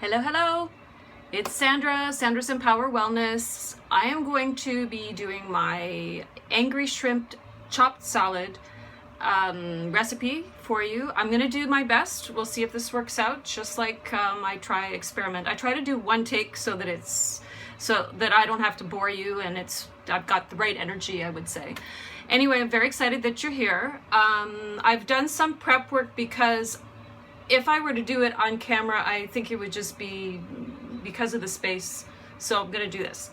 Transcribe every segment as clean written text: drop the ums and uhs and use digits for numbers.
Hello, hello. It's Sandra, Sandra's Empower Wellness. I am going to be doing my angry shrimp chopped salad recipe for you. I'm going to do my best. We'll see if this works out, just like I try to do one take so that I don't have to bore you and I've got the right energy, I would say. Anyway, I'm very excited that you're here. I've done some prep work because if I were to do it on camera, I think it would just be because of the space. So I'm gonna do this.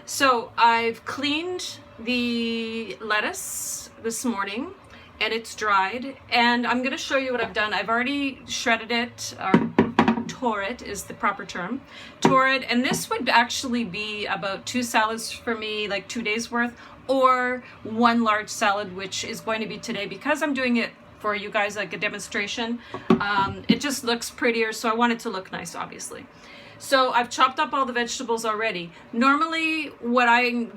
So I've cleaned the lettuce this morning and it's dried. And I'm gonna show you what I've done. I've already shredded it, or tore it is the proper term. Tore it, and this would actually be about 2 salads for me, like 2 days worth, or 1 large salad, which is going to be today because I'm doing it for you guys like a demonstration. It just looks prettier, so I want it to look nice, obviously. So I've chopped up all the vegetables already. Normally what I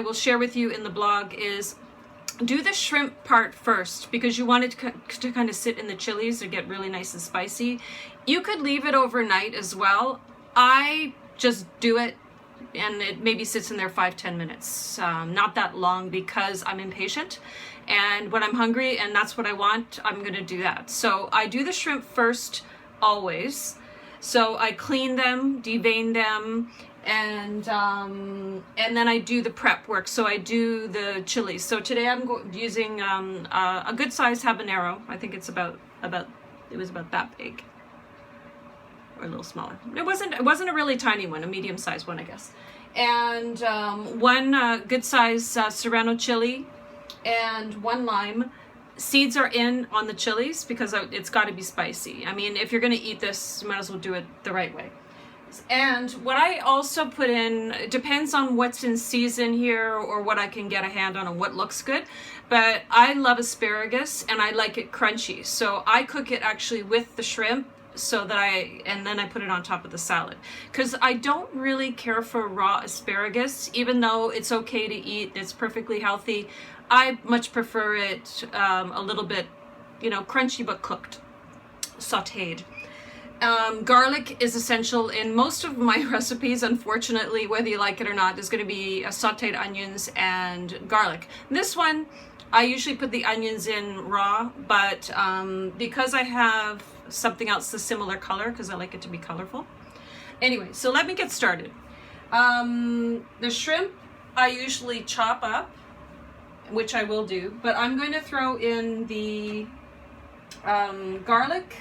will share with you in the blog is do the shrimp part first because you want it to kind of sit in the chilies to get really nice and spicy. You could leave it overnight as well. I just do it and it maybe sits in there 5-10 minutes, not that long, because I'm impatient, and when I'm hungry and that's what I want, I'm gonna do that. So I do the shrimp first always. So I clean them, devein them, and then I do the prep work. So I do the chilies. So today I'm using a good size habanero. I think it's it was about that big, or a little smaller. It wasn't a really tiny one, a medium sized one, I guess. And 1 good size serrano chili and 1 lime. Seeds are in on the chilies because it's got to be spicy. I mean, if you're going to eat this, you might as well do it the right way. And what I also put in, it depends on what's in season here or what I can get a hand on and what looks good. But I love asparagus and I like it crunchy. So I cook it actually with the shrimp and then I put it on top of the salad. Because I don't really care for raw asparagus, even though it's okay to eat, it's perfectly healthy. I much prefer it a little bit, crunchy but cooked, sautéed. Garlic is essential in most of my recipes, unfortunately, whether you like it or not. There's going to be sautéed onions and garlic. This one, I usually put the onions in raw, but because I have something else a similar color, because I like it to be colorful. Anyway, so let me get started. The shrimp I usually chop up, which I will do, but I'm going to throw in the garlic.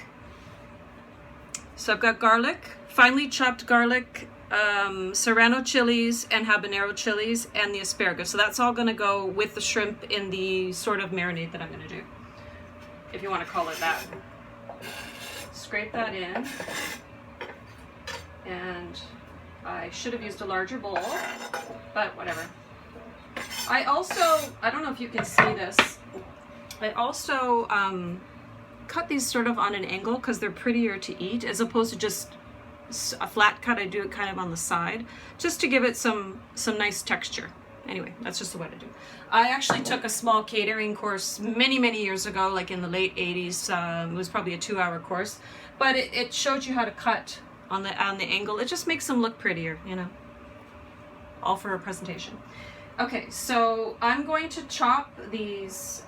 So I've got garlic, finely chopped garlic, serrano chilies and habanero chilies, and the asparagus. So that's all going to go with the shrimp in the sort of marinade that I'm going to do, if you want to call it that. Scrape that in, and I should have used a larger bowl, but whatever. I don't know if you can see this, I also cut these sort of on an angle because they're prettier to eat as opposed to just a flat cut. I do it kind of on the side just to give it some nice texture. Anyway, that's just the way to do. I actually took a small catering course many years ago, like in the late 80s. It was probably a 2-hour course, but it showed you how to cut on the angle. It just makes them look prettier, all for a presentation. Okay, so I'm going to chop these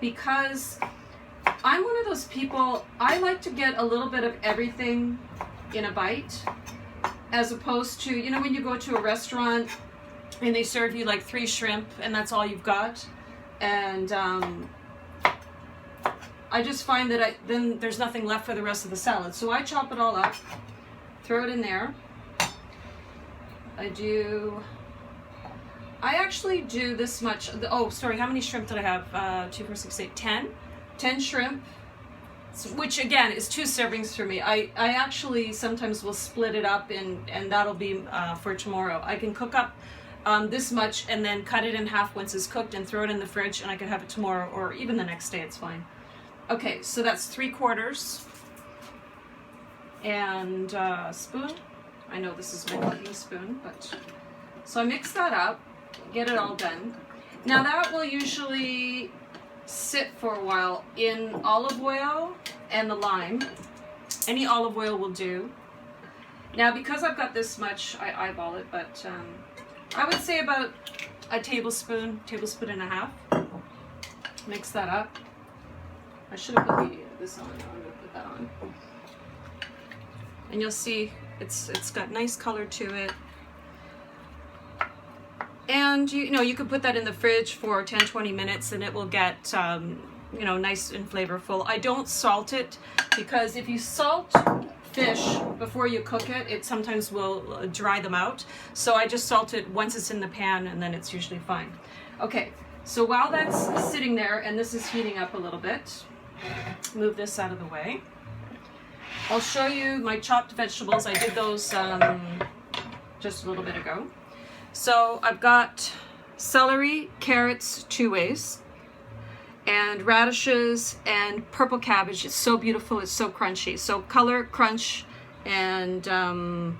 because I'm one of those people, I like to get a little bit of everything in a bite, as opposed to, when you go to a restaurant and they serve you like 3 shrimp and that's all you've got. And I just find that then there's nothing left for the rest of the salad. So I chop it all up, throw it in there. I actually do this much. Oh, sorry, how many shrimp did I have? 2, 4, 6, 8, 10. 10 shrimp, which again is 2 servings for me. I actually sometimes will split it up and that'll be for tomorrow. I can cook up this much and then cut it in half once it's cooked and throw it in the fridge, and I can have it tomorrow or even the next day, it's fine. Okay, so that's 3/4 and a spoon. I know this is my cooking spoon, but so I mix that up, get it all done. Now that will usually sit for a while in olive oil and the lime. Any olive oil will do. Now, because I've got this much, I eyeball it, but I would say about a tablespoon and a half. Mix that up. I should have put this on. I'm going to put that on. And you'll see it's got nice color to it. And you know, you could put that in the fridge for 10-20 minutes and it will get you know, nice and flavorful. I don't salt it because if you salt fish before you cook it, it sometimes will dry them out. So I just salt it once it's in the pan and then it's usually fine. Okay, so while that's sitting there and this is heating up a little bit, move this out of the way. I'll show you my chopped vegetables. I did those just a little bit ago. So I've got celery, carrots, 2 ways, and radishes and purple cabbage. It's so beautiful, it's so crunchy. So color, crunch, and I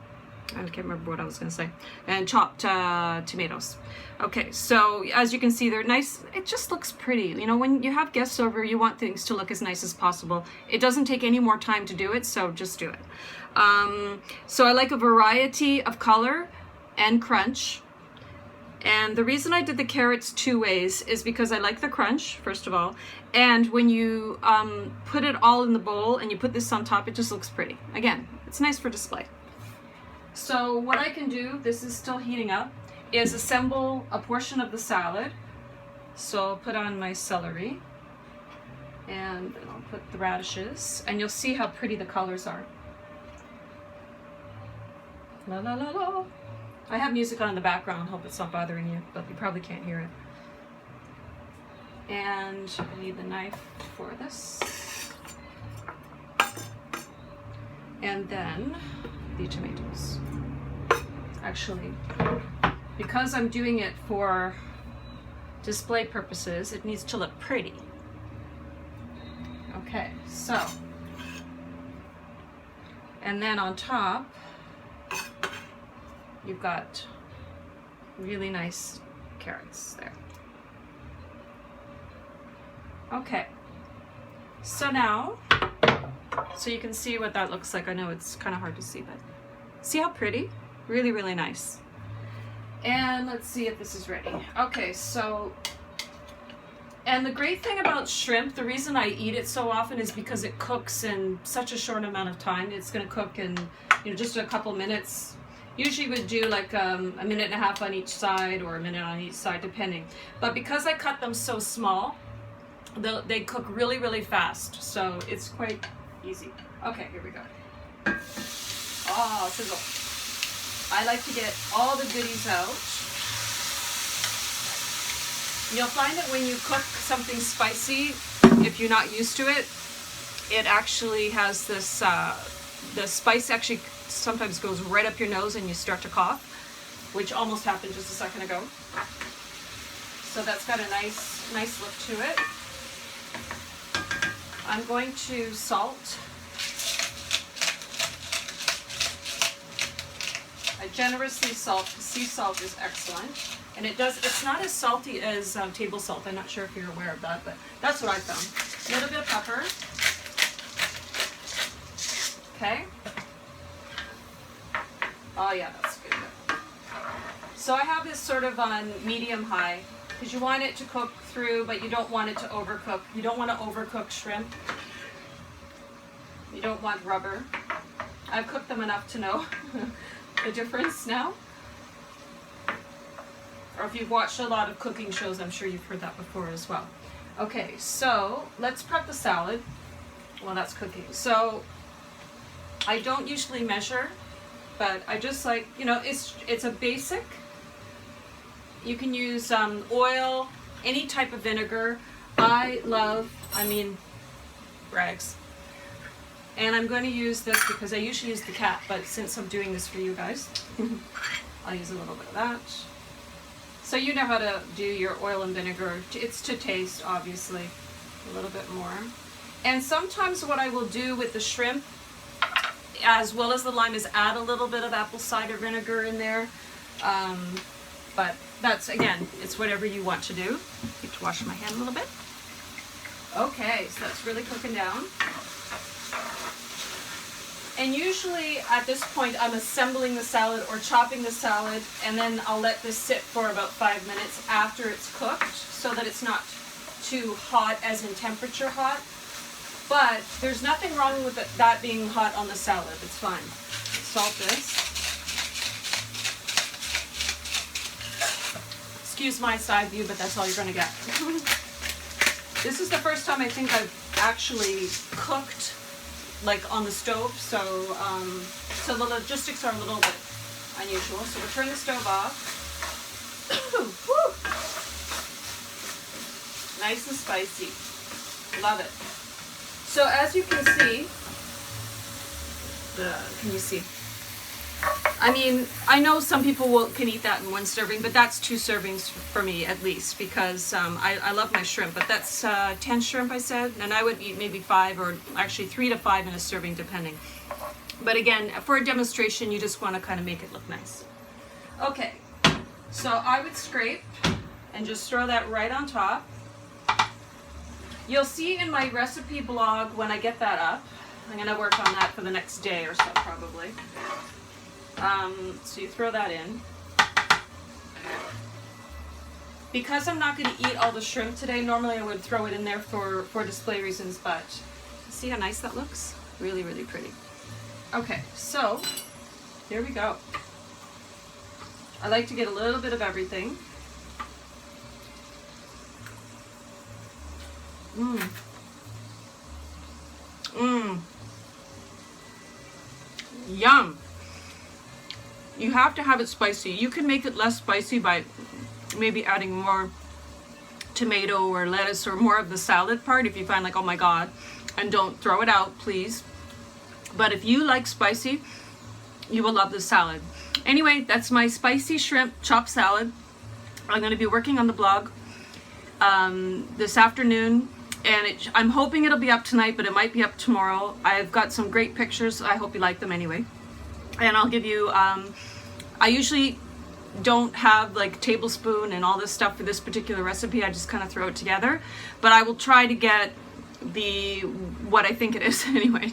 can't remember what I was gonna say, and chopped tomatoes. Okay, so as you can see, they're nice. It just looks pretty. You know, when you have guests over, you want things to look as nice as possible. It doesn't take any more time to do it, so just do it. So I like a variety of color and crunch. And the reason I did the carrots 2 ways is because I like the crunch, first of all. And when you put it all in the bowl and you put this on top, it just looks pretty. Again, it's nice for display. So what I can do, this is still heating up, is assemble a portion of the salad. So I'll put on my celery and I'll put the radishes and you'll see how pretty the colors are. La la la la. I have music on in the background, hope it's not bothering you, but you probably can't hear it. And I need the knife for this. And then the tomatoes. Actually, because I'm doing it for display purposes, it needs to look pretty. Okay, so, and then on top, you've got really nice carrots there. Okay, so now, so you can see what that looks like. I know it's kind of hard to see, but see how pretty? Really, really nice. And let's see if this is ready. Okay, so, and the great thing about shrimp, the reason I eat it so often is because it cooks in such a short amount of time. It's gonna cook in, you know, just a couple minutes. Usually would do like a minute and a half on each side or a minute on each side, depending. But because I cut them so small, they cook really, really fast. So it's quite easy. Okay, here we go. Oh, sizzle. I like to get all the goodies out. You'll find that when you cook something spicy, if you're not used to it, it actually has this, the spice actually sometimes goes right up your nose and you start to cough, which almost happened just a second ago. So that's got a nice look to it. I'm going to salt. I generously salt, because sea salt is excellent. And it's not as salty as table salt. I'm not sure if you're aware of that, but that's what I found. A little bit of pepper. Okay. Oh yeah, that's good. So I have this sort of on medium-high, because you want it to cook through, but you don't want it to overcook. You don't want to overcook shrimp. You don't want rubber. I've cooked them enough to know the difference now. Or if you've watched a lot of cooking shows, I'm sure you've heard that before as well. Okay, so let's prep the salad while that's cooking. So I don't usually measure, but I just like, you know, it's a basic. You can use oil, any type of vinegar. I mean, rags. And I'm going to use this because I usually use the cat, but since I'm doing this for you guys, I'll use a little bit of that. So you know how to do your oil and vinegar. It's to taste, obviously, a little bit more. And sometimes what I will do with the shrimp, as well as the lime, is add a little bit of apple cider vinegar in there. But that's, again, it's whatever you want to do. I need to wash my hand a little bit. Okay, so that's really cooking down. And usually at this point I'm assembling the salad or chopping the salad, and then I'll let this sit for about 5 minutes after it's cooked so that it's not too hot, as in temperature hot. But there's nothing wrong with that being hot on the salad. It's fine. Salt this. Excuse my side view, but that's all you're going to get. This is the first time I think I've actually cooked like on the stove, so so the logistics are a little bit unusual. So we'll turn the stove off. Nice and spicy. Love it. So as you can see, can you see? I mean, I know some people can eat that in one serving, but that's 2 servings for me at least, because I love my shrimp. But that's 10 shrimp, I said, and I would eat maybe 5 or actually 3 to 5 in a serving, depending. But again, for a demonstration, you just want to kind of make it look nice. Okay, so I would scrape and just throw that right on top. You'll see in my recipe blog when I get that up. I'm going to work on that for the next day or so, probably. So you throw that in. Because I'm not going to eat all the shrimp today, normally I would throw it in there for display reasons, but see how nice that looks? Really, really pretty. Okay, so here we go. I like to get a little bit of everything. Mmm. Mmm. Yum. You have to have it spicy. You can make it less spicy by maybe adding more tomato or lettuce or more of the salad part if you find like, oh my god, and don't throw it out, please. But if you like spicy, you will love the salad. Anyway, that's my spicy shrimp chopped salad. I'm going to be working on the blog this afternoon, and I'm hoping it'll be up tonight, but it might be up tomorrow. I've got some great pictures. I hope you like them anyway. And I'll give you, I usually don't have like tablespoon and all this stuff for this particular recipe. I just kind of throw it together, but I will try to get what I think it is anyway.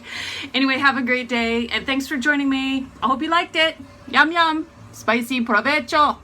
Anyway, have a great day, and thanks for joining me. I hope you liked it. Yum yum. Spicy provecho.